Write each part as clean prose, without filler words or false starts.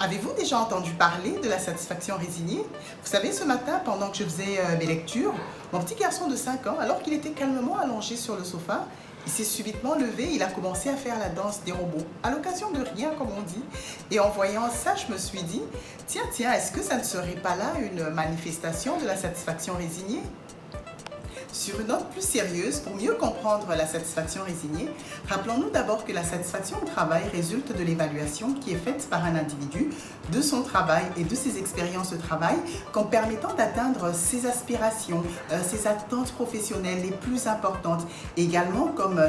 Avez-vous déjà entendu parler de la satisfaction résignée? Vous savez, ce matin, pendant que je faisais mes lectures, mon petit garçon de 5 ans, alors qu'il était calmement allongé sur le sofa, il s'est subitement levé, il a commencé à faire la danse des robots, à l'occasion de rien, comme on dit. Et en voyant ça, je me suis dit, tiens, est-ce que ça ne serait pas là une manifestation de la satisfaction résignée? Sur une note plus sérieuse, pour mieux comprendre la satisfaction résignée, rappelons-nous d'abord que la satisfaction au travail résulte de l'évaluation qui est faite par un individu de son travail et de ses expériences de travail comme permettant d'atteindre ses aspirations, ses attentes professionnelles les plus importantes, également comme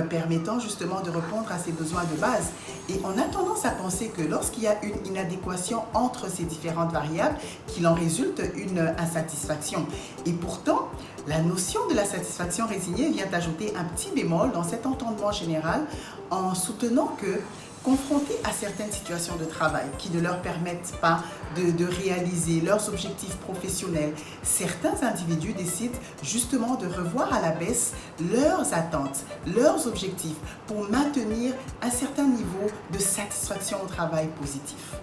permettant justement de répondre à ses besoins de base. Et on a tendance à penser que lorsqu'il y a une inadéquation entre ces différentes variables, qu'il en résulte une insatisfaction. Et pourtant, la notion de la satisfaction résignée vient ajouter un petit bémol dans cet entendement général en soutenant que, confrontés à certaines situations de travail qui ne leur permettent pas de réaliser leurs objectifs professionnels, certains individus décident justement de revoir à la baisse leurs attentes, leurs objectifs pour maintenir un certain niveau de satisfaction au travail positif.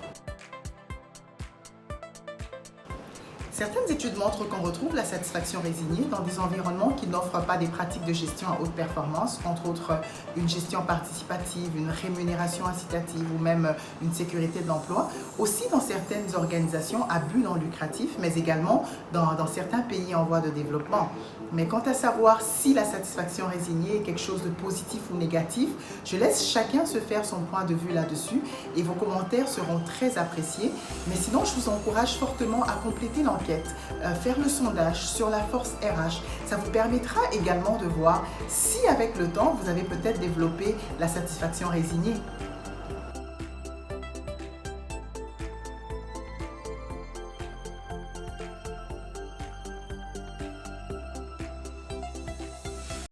Certaines études montrent qu'on retrouve la satisfaction résignée dans des environnements qui n'offrent pas des pratiques de gestion à haute performance, entre autres une gestion participative, une rémunération incitative ou même une sécurité de l'emploi. Aussi dans certaines organisations à but non lucratif, mais également dans certains pays en voie de développement. Mais quant à savoir si la satisfaction résignée est quelque chose de positif ou négatif, je laisse chacun se faire son point de vue là-dessus et vos commentaires seront très appréciés. Mais sinon, je vous encourage fortement à compléter l'enquête, faire le sondage sur la force RH. Ça vous permettra également de voir si avec le temps, vous avez peut-être développé la satisfaction résignée.